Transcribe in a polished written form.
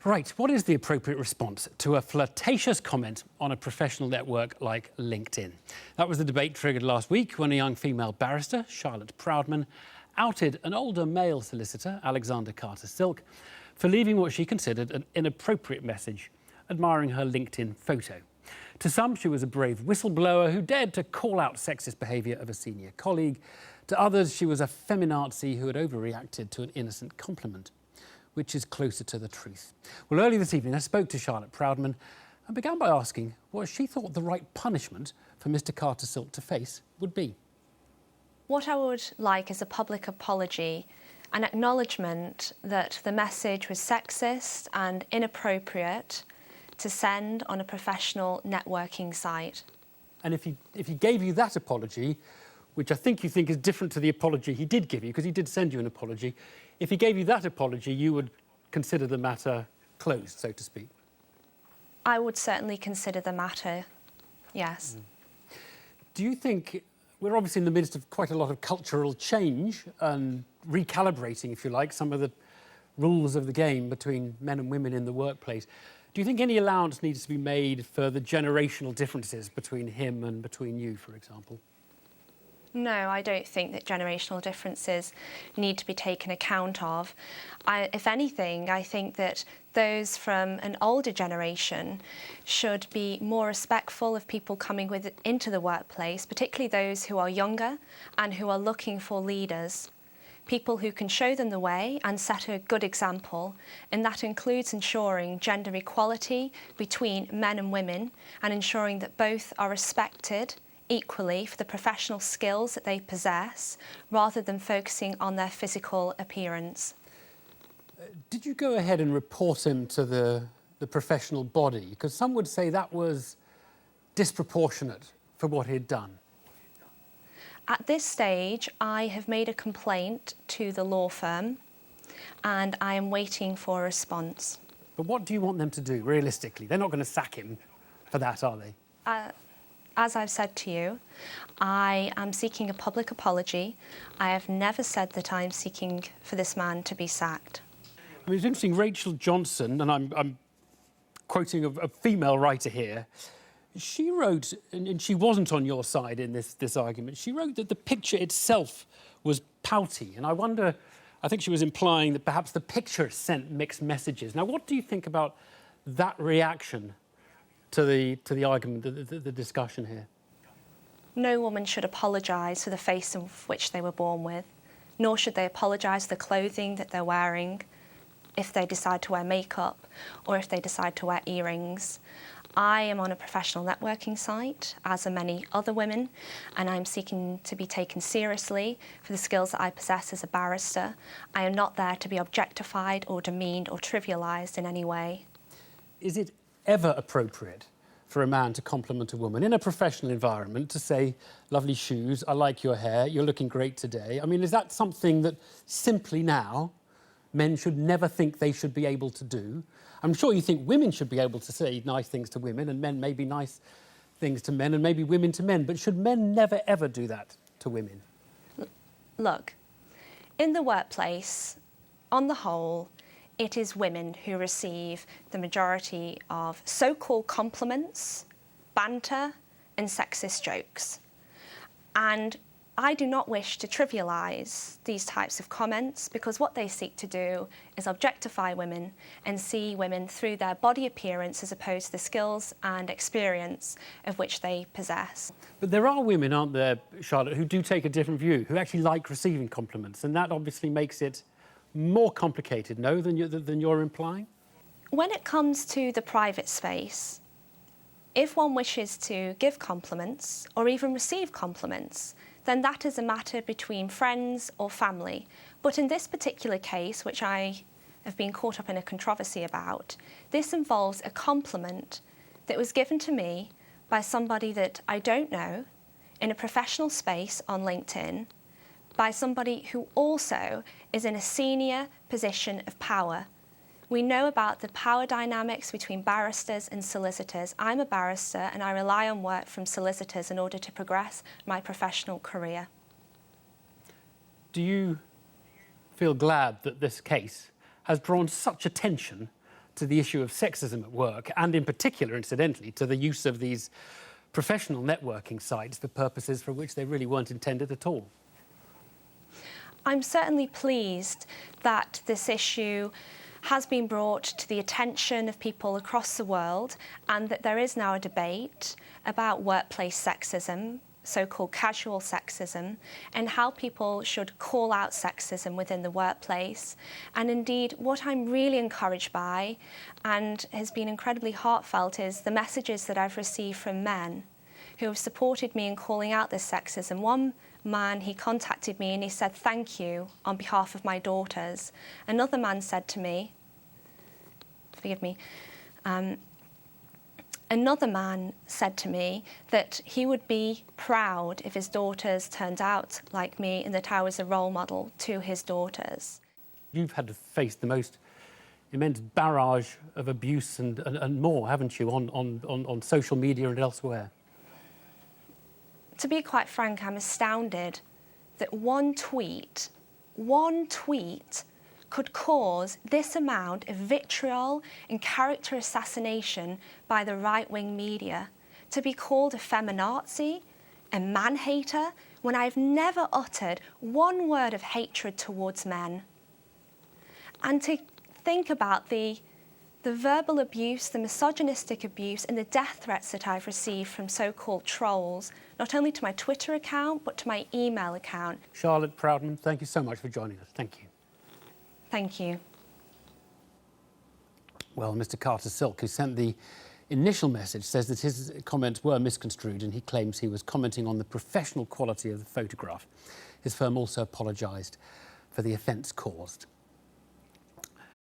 Right, what is the appropriate response to a flirtatious comment on a professional network like LinkedIn? That was the debate triggered last week when a young female barrister, Charlotte Proudman, outed an older male solicitor, Alexander Carter-Silk, for leaving what she considered an inappropriate message, admiring her LinkedIn photo. To some, she was a brave whistleblower who dared to call out sexist behaviour of a senior colleague. To others, she was a feminazi who had overreacted to an innocent compliment. Which is closer to the truth? Well, early this evening, I spoke to Charlotte Proudman and began by asking what she thought the right punishment for Mr. Carter-Silk to face would be. What I would like is a public apology, an acknowledgement that the message was sexist and inappropriate to send on a professional networking site. And if he gave you that apology, which I think you think is different to the apology he did give you, because he did send you an apology, if he gave you that apology, you would consider the matter closed, so to speak? I would certainly consider the matter, yes. Do you think, we're obviously in the midst of quite a lot of cultural change and recalibrating, if you like, some of the rules of the game between men and women in the workplace. Do you think any allowance needs to be made for the generational differences between him and between you, for example? No, I don't think that generational differences need to be taken account of. If anything, I think that those from an older generation should be more respectful of people coming into the workplace, particularly those who are younger and who are looking for leaders. People who can show them the way and set a good example, and that includes ensuring gender equality between men and women and ensuring that both are respected equally for the professional skills that they possess, rather than focusing on their physical appearance. Did you go ahead and report him to the professional body? Because some would say that was disproportionate for what he'd done. At this stage, I have made a complaint to the law firm and I am waiting for a response. But what do you want them to do, realistically? They're not going to sack him for that, are they? As I've said to you, I am seeking a public apology. I have never said that I'm seeking for this man to be sacked. I mean, it's interesting, Rachel Johnson, and I'm quoting a female writer here, she wrote, and she wasn't on your side in this argument, she wrote that the picture itself was pouty, and I think she was implying that perhaps the picture sent mixed messages. Now, what do you think about that reaction to the argument, the discussion here? No woman should apologise for the face of which they were born with, nor should they apologise for the clothing that they're wearing if they decide to wear makeup or if they decide to wear earrings. I am on a professional networking site, as are many other women, and I'm seeking to be taken seriously for the skills that I possess as a barrister. I am not there to be objectified or demeaned or trivialised in any way. Is it ever appropriate for a man to compliment a woman in a professional environment, to say, lovely shoes, I like your hair, you're looking great today? I mean, is that something that simply now men should never think they should be able to do? I'm sure you think women should be able to say nice things to women and men maybe nice things to men and maybe women to men, but should men never ever do that to women? Look, in the workplace, on the whole, it is women who receive the majority of so-called compliments, banter and sexist jokes. And I do not wish to trivialise these types of comments, because what they seek to do is objectify women and see women through their body appearance as opposed to the skills and experience of which they possess. But there are women, aren't there, Charlotte, who do take a different view, who actually like receiving compliments, and that obviously makes it more complicated, no, than you're implying? When it comes to the private space, if one wishes to give compliments or even receive compliments, then that is a matter between friends or family. But in this particular case, which I have been caught up in a controversy about, this involves a compliment that was given to me by somebody that I don't know in a professional space on LinkedIn, by somebody who also is in a senior position of power. We know about the power dynamics between barristers and solicitors. I'm a barrister and I rely on work from solicitors in order to progress my professional career. Do you feel glad that this case has drawn such attention to the issue of sexism at work, and in particular, incidentally, to the use of these professional networking sites for purposes for which they really weren't intended at all. I'm certainly pleased that this issue has been brought to the attention of people across the world, and that there is now a debate about workplace sexism, so-called casual sexism, and how people should call out sexism within the workplace. And indeed, what I'm really encouraged by, and has been incredibly heartfelt, is the messages that I've received from men who have supported me in calling out this sexism. One man, he contacted me and he said, "Thank you on behalf of my daughters." Another man said to me, forgive me, another man said to me that he would be proud if his daughters turned out like me and that I was a role model to his daughters. You've had to face the most immense barrage of abuse and more, haven't you, on social media and elsewhere? To be quite frank, I'm astounded that one tweet could cause this amount of vitriol and character assassination by the right-wing media. To be called a feminazi, a man-hater, when I've never uttered one word of hatred towards men. And to think about the verbal abuse, the misogynistic abuse and the death threats that I've received from so-called trolls, not only to my Twitter account, but to my email account. Charlotte Proudman, thank you so much for joining us. Thank you. Thank you. Well, Mr. Carter Silk, who sent the initial message, says that his comments were misconstrued and he claims he was commenting on the professional quality of the photograph. His firm also apologised for the offence caused.